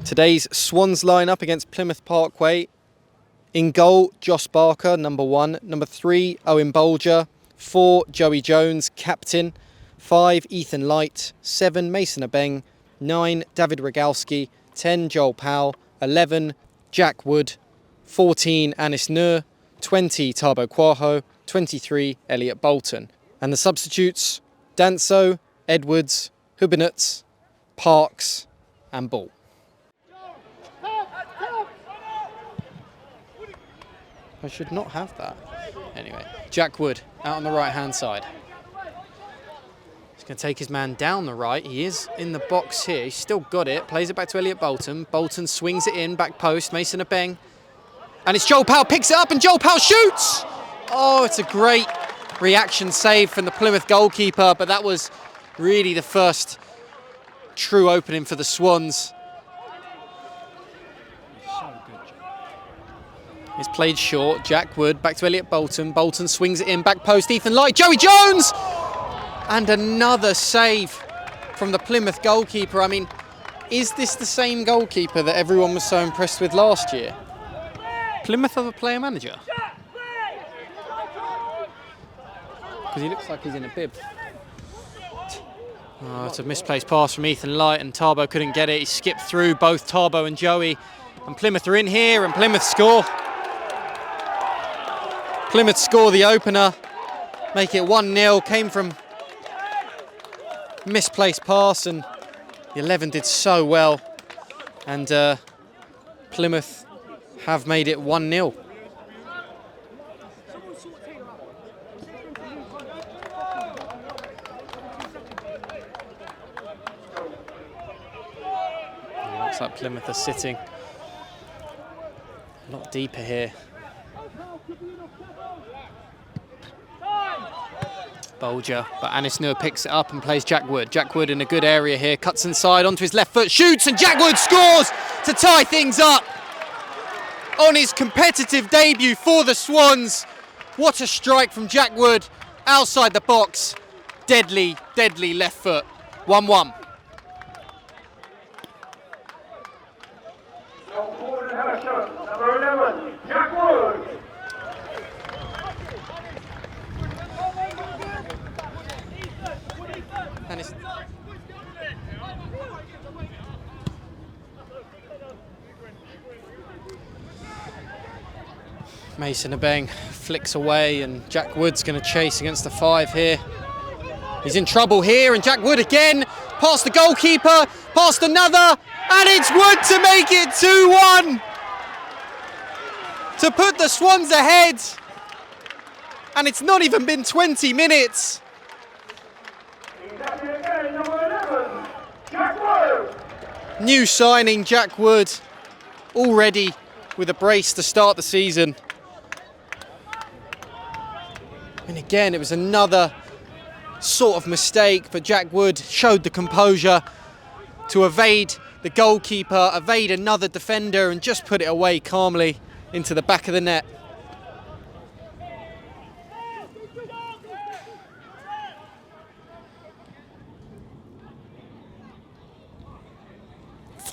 Today's Swans lineup against Plymouth Parkway. In goal, Josh Barker, number 1. Number 3, Owen Bolger. 4, Joey Jones, captain. 5, Ethan Light. 7, Mason Abeng. 9, David Rogalski. 10, Joel Powell. 11, Jack Wood. 14, Anis Nur. 20, Tabo Quaho. 23, Elliot Bolton. And the substitutes, Danso, Edwards, Hubinets, Parks and Ball. I should not have that. Anyway, Jack Wood out on the right-hand side. He's going to take his man down the right. He is in the box here. He's still got it. Plays it back to Elliot Bolton. Bolton swings it in, back post. Mason Abeng. And it's Joel Powell, picks it up, and Joel Powell shoots! Oh, it's a great reaction save from the Plymouth goalkeeper, but that was really the first true opening for the Swans. It's played short. Jack Wood back to Elliot Bolton. Bolton swings it in, back post. Ethan Light, Joey Jones! And another save from the Plymouth goalkeeper. I mean, is this the same goalkeeper that everyone was so impressed with last year? Plymouth have a player manager? Because he looks like he's in a bib. Oh, it's a misplaced pass from Ethan Light, and Tabo couldn't get it. He skipped through both Tabo and Joey. And Plymouth are in here, and Plymouth score. Plymouth score the opener, make it 1-0, came from misplaced pass, and the 11 did so well, and Plymouth have made it 1-0. Looks like Plymouth are sitting a lot deeper here. Bolger, but Anis Nur picks it up and plays Jack Wood. Jack Wood in a good area here, cuts inside onto his left foot, shoots, and Jack Wood scores to tie things up on his competitive debut for the Swans. What a strike from Jack Wood outside the box. Deadly, deadly left foot. 1-1. Walton Hersham, number 11, Jack Wood. And it's Mason Abeng flicks away, and Jack Wood's going to chase against the 5 here. He's in trouble here, and Jack Wood again, past the goalkeeper, past another, and it's Wood to make it 2-1! To put the Swans ahead, and it's not even been 20 minutes. New signing Jack Wood, already with a brace to start the season. And again, it was another sort of mistake, but Jack Wood showed the composure to evade the goalkeeper, evade another defender, and just put it away calmly into the back of the net.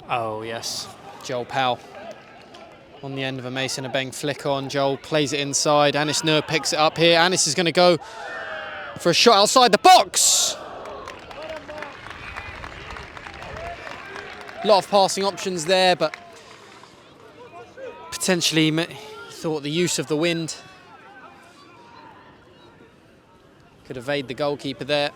Oh yes, Joel Powell on the end of a Mason Abeng flick on. Joel plays it inside. Anis Nur picks it up here. Anis is going to go for a shot outside the box. A lot of passing options there, but potentially he thought the use of the wind could evade the goalkeeper there.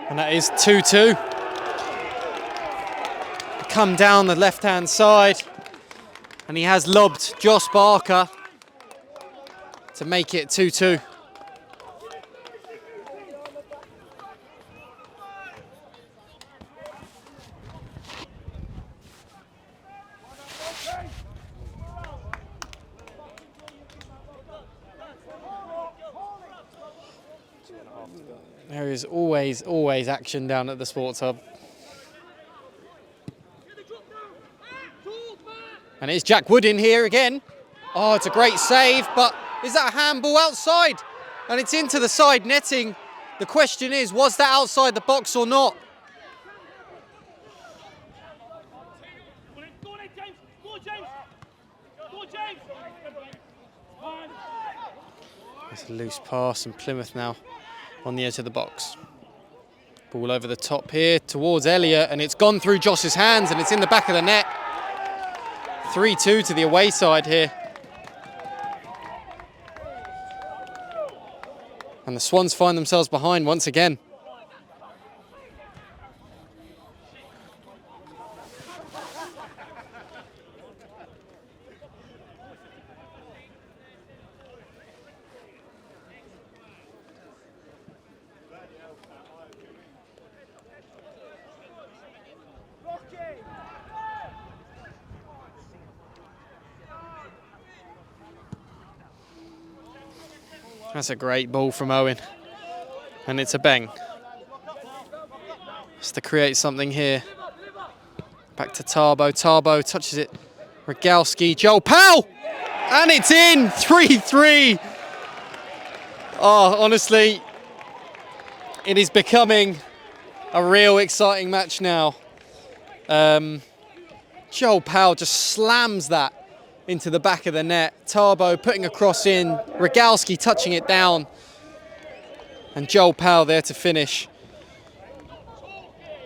And that is 2-2. Come down the left-hand side, and he has lobbed Josh Barker to make it 2-2. There is always action down at the Sports Hub. And it's Jack Wood in here again. Oh, it's a great save, but Is that a handball outside? And it's into the side netting. The question is, was that outside the box or not? It's a loose pass and Plymouth now on the edge of the box. Ball over the top here towards Elliott, and it's gone through Josh's hands and it's in the back of the net. 3-2 to the away side here. And the Swans find themselves behind once again. That's a great ball from Owen. And it's a bang. Just to create something here. Back to Tarbo. Tarbo touches it. Rogalski. Joel Powell! And it's in! 3-3. Oh, honestly, it is becoming a real exciting match now. Joel Powell just slams that into the back of the net. Tarbo putting a cross in. Rogalski touching it down. And Joel Powell there to finish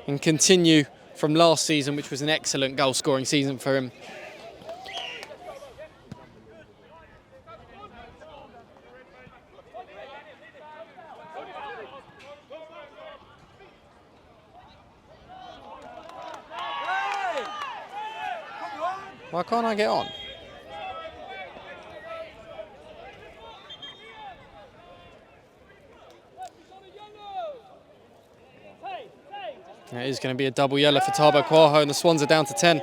and continue from last season, which was an excellent goal-scoring season for him. Why can't I get on? It is going to be a double yellow for Tarbo Quaho, and the Swans are down to 10.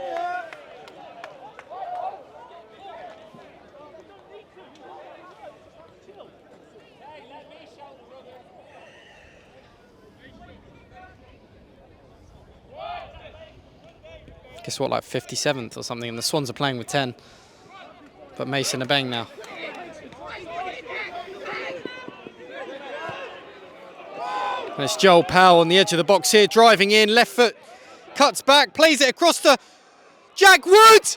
Guess what, like 57th or something, and the Swans are playing with 10. But Mason a bang now. And it's Joel Powell on the edge of the box here, driving in, left foot, cuts back, plays it across to Jack Wood,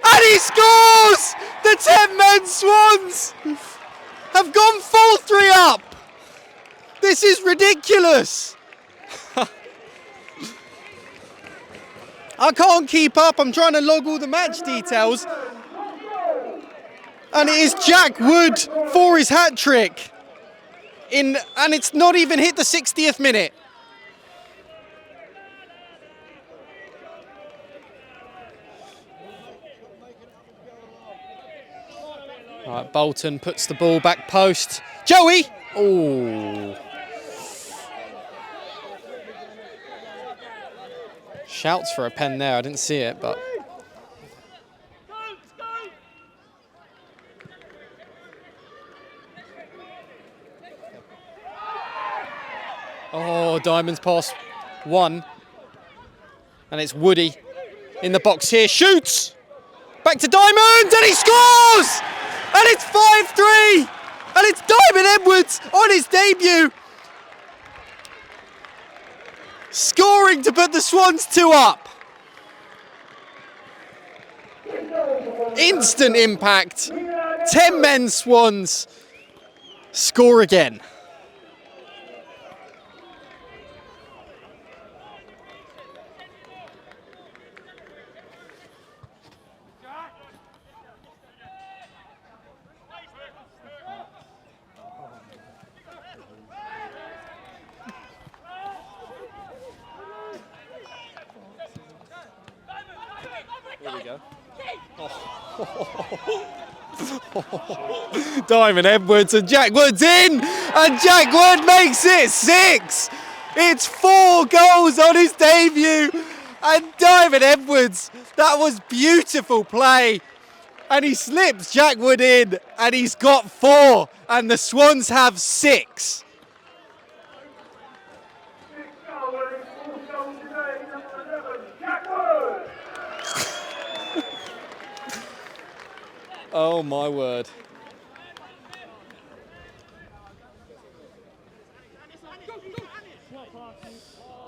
and he scores! The 10-men Swans have gone 4-3 up. This is ridiculous. I can't keep up, I'm trying to log all the match details. And it is Jack Wood for his hat-trick. And it's not even hit the 60th minute. All right, Bolton puts the ball back post. Joey! Oh. Shouts for a pen there, I didn't see it, but... Oh, Diamond's pass one. And it's Woody in the box here. Shoots! Back to Diamond, and he scores! And it's 5-3! And it's Diamond Edwards on his debut. Scoring to put the Swans 2 up. Instant impact. 10 men Swans score again. Here we go. Oh. Diamond Edwards and Jack Wood's in, and Jack Wood makes it 6. It's 4 goals on his debut, and Diamond Edwards, that was beautiful play, and he slips Jack Wood in, and he's got 4, and the Swans have 6. Oh my word.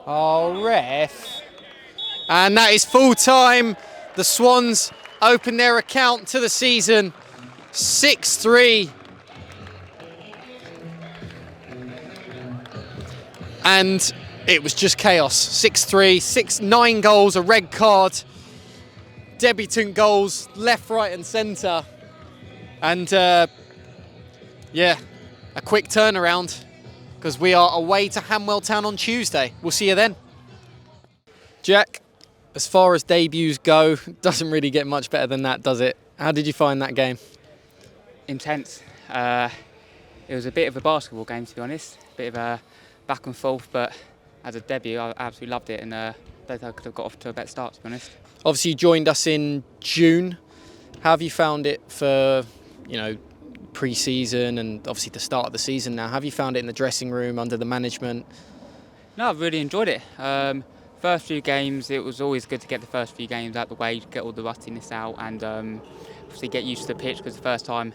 Oh, ref. And that is full time. The Swans open their account to the season. 6-3. And it was just chaos. 6-3, 9 goals, a red card, debutant goals, left, right and centre. And yeah, a quick turnaround because we are away to Hanwell Town on Tuesday. We'll see you then. Jack, as far as debuts go, doesn't really get much better than that, does it? How did you find that game? Intense. It was a bit of a basketball game, to be honest. A bit of a back and forth, but as a debut, I absolutely loved it, and I don't think I could have got off to a better start, to be honest. Obviously, you joined us in June. How have you found it for, pre-season and obviously the start of the season now? How have you found it in the dressing room, under the management? No, I've really enjoyed it. First few games, it was always good to get the first few games out of the way, get all the rustiness out, and obviously get used to the pitch, because the first time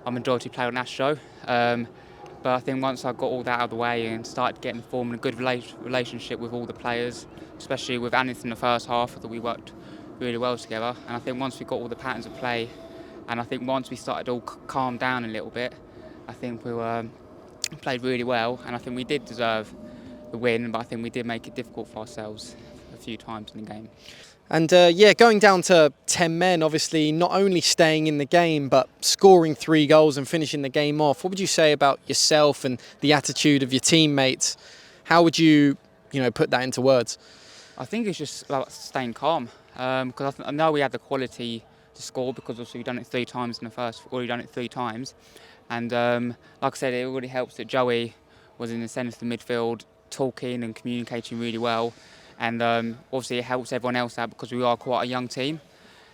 I enjoyed to play on Astro. But I think once I got all that out of the way and started getting forming a good relationship with all the players, especially with Anis in the first half, I thought we worked really well together. And I think once we got all the patterns of play, and I think once we started all calm down a little bit, I think we played really well. And I think we did deserve the win, but I think we did make it difficult for ourselves a few times in the game. And going down to 10 men, obviously not only staying in the game, but scoring 3 goals and finishing the game off. What would you say about yourself and the attitude of your teammates? How would you, put that into words? I think it's just about staying calm, because I know we had the quality to score, because obviously we've done it 3 times in the first, already done it 3 times. And like I said, it really helps that Joey was in the centre of the midfield, talking and communicating really well. And obviously it helps everyone else out, because we are quite a young team.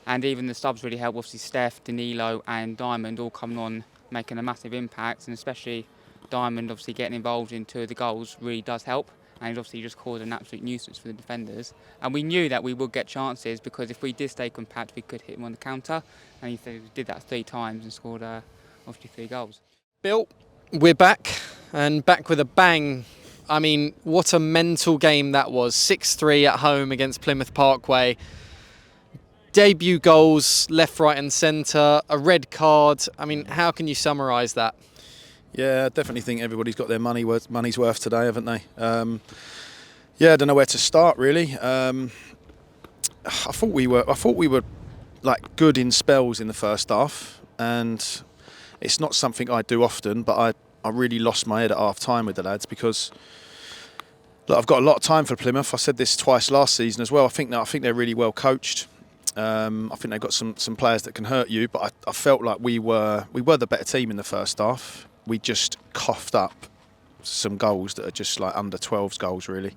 And even the subs really help. Obviously Steph, Danilo and Diamond all coming on, making a massive impact. And especially Diamond obviously getting involved in 2 of the goals really does help. And it obviously just caused an absolute nuisance for the defenders. And we knew that we would get chances, because if we did stay compact, we could hit him on the counter. And he did that 3 times and scored obviously 3 goals. Bill, we're back, and back with a bang. I mean, what a mental game that was. 6-3 at home against Plymouth Parkway. Debut goals, left, right and centre, a red card. I mean, how can you summarise that? Yeah, I definitely think everybody's got their money's worth today, haven't they? I don't know where to start really. I thought we were like good in spells in the first half, and it's not something I do often, but I really lost my head at half time with the lads, because look, I've got a lot of time for Plymouth. I said this twice last season as well. I think they're really well coached. I think they've got some players that can hurt you, but I felt like we were the better team in the first half. We just coughed up some goals that are just like under 12s goals really.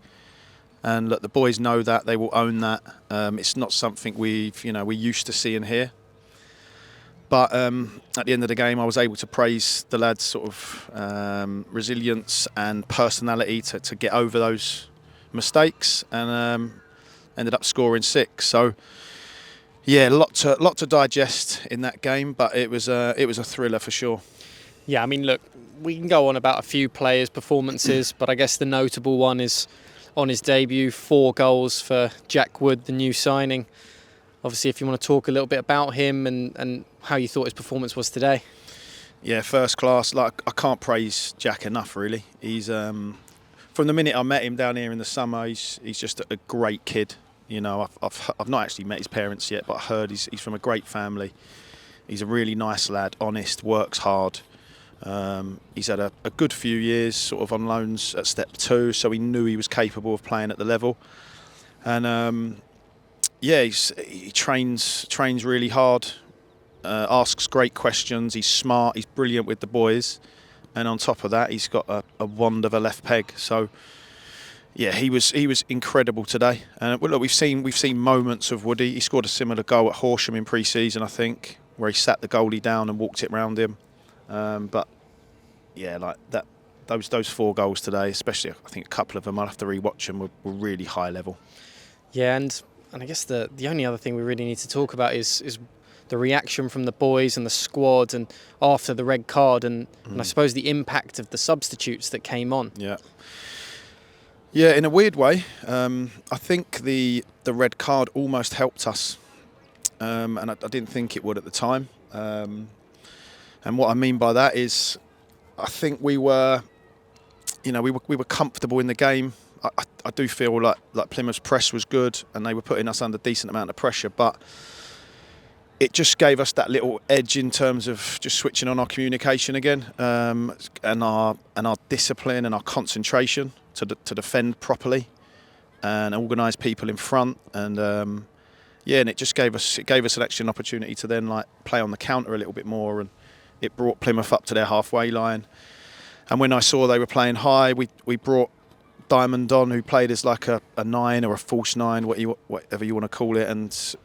And look, the boys know that, they will own that. It's not something we're used to seeing here. But at the end of the game, I was able to praise the lads' sort of resilience and personality to get over those mistakes, and ended up scoring 6. So yeah, a lot to digest in that game, but it was a thriller for sure. Yeah, I mean, look, we can go on about a few players' performances, but I guess the notable one is on his debut, 4 goals for Jack Wood, the new signing. Obviously, if you want to talk a little bit about him and how you thought his performance was today. Yeah, first class. Like, I can't praise Jack enough, really. He's from the minute I met him down here in the summer, he's just a great kid. I've not actually met his parents yet, but I heard he's from a great family. He's a really nice lad, honest, works hard. He's had a good few years sort of on loans at step 2, so he knew he was capable of playing at the level. And he trains really hard, asks great questions. He's smart, he's brilliant with the boys, and on top of that, he's got a wand of a left peg. So yeah, he was incredible today. And look, we've seen moments of Woody. He scored a similar goal at Horsham in pre-season, I think, where he sat the goalie down and walked it round him. But yeah, like that, those 4 goals today, especially I think a couple of them, I'll have to re-watch them, were really high level. Yeah, and I guess the only other thing we really need to talk about is the reaction from the boys and the squad, and after the red card, and I suppose the impact of the substitutes that came on. Yeah, in a weird way, I think the red card almost helped us, and I didn't think it would at the time. And what I mean by that is, I think we were comfortable in the game. I do feel like Plymouth's press was good, and they were putting us under a decent amount of pressure, but it just gave us that little edge in terms of just switching on our communication again, and our discipline and our concentration to defend properly and organise people in front, and and it just gave us an extra opportunity to then like play on the counter a little bit more, and it brought Plymouth up to their halfway line. And when I saw they were playing high, we brought Diamond on, who played as like a 9 or a false 9, whatever you want to call it, and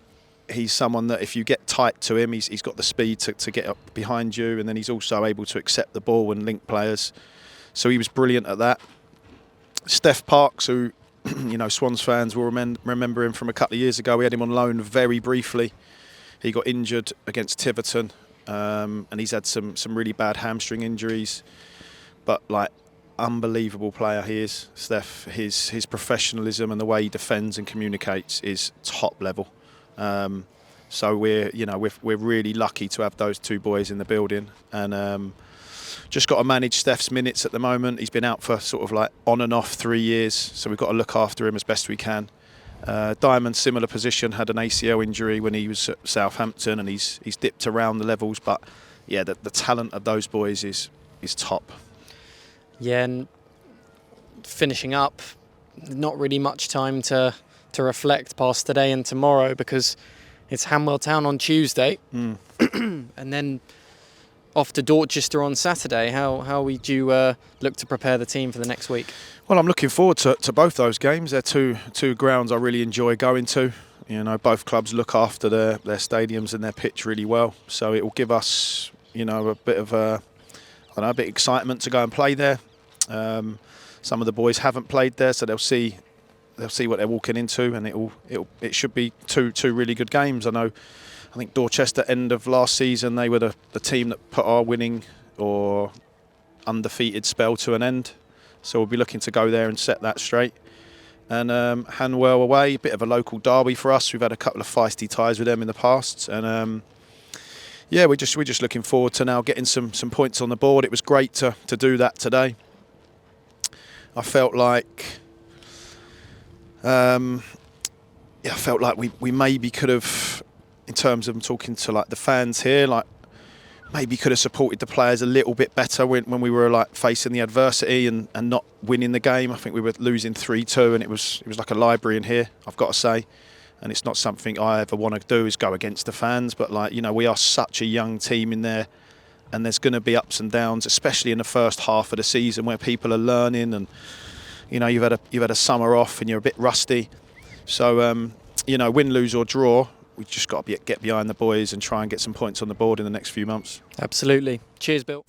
he's someone that if you get tight to him, he's got the speed to get up behind you, and then he's also able to accept the ball and link players. So he was brilliant at that. Steph Parks, who Swans fans will remember him from a couple of years ago. We had him on loan very briefly. He got injured against Tiverton, and he's had some really bad hamstring injuries. But like, unbelievable player he is, Steph. His professionalism and the way he defends and communicates is top level. So we're really lucky to have those two boys in the building, and just got to manage Steph's minutes at the moment. He's been out for sort of like on and off 3 years, so we've got to look after him as best we can. Diamond, similar position, had an ACL injury when he was at Southampton, and he's dipped around the levels, but yeah, the talent of those boys is top. Yeah, and finishing up, not really much time to reflect past today and tomorrow, because it's Hanwell Town on Tuesday, and then off to Dorchester on Saturday. How would you look to prepare the team for the next week? Well, I'm looking forward to both those games. They're two grounds I really enjoy going to. Both clubs look after their stadiums and their pitch really well, so it will give us a bit of a bit of excitement to go and play there. Some of the boys haven't played there, so they'll see what they're walking into, and it should be two really good games. I think Dorchester, end of last season, they were the team that put our winning or undefeated spell to an end. So we'll be looking to go there and set that straight. And Hanwell away, a bit of a local derby for us. We've had a couple of feisty ties with them in the past, and we're just looking forward to now getting some points on the board. It was great to do that today. I felt like we maybe could have, in terms of talking to like the fans here, like maybe could have supported the players a little bit better when we were like facing the adversity and not winning the game. I think we were losing 3-2, and it was like a library in here, I've got to say. And it's not something I ever want to do, is go against the fans. But we are such a young team in there, and there's going to be ups and downs, especially in the first half of the season where people are learning, and you've had a summer off and you're a bit rusty. So win, lose or draw, we've just got to get behind the boys and try and get some points on the board in the next few months. Absolutely. Cheers, Bill.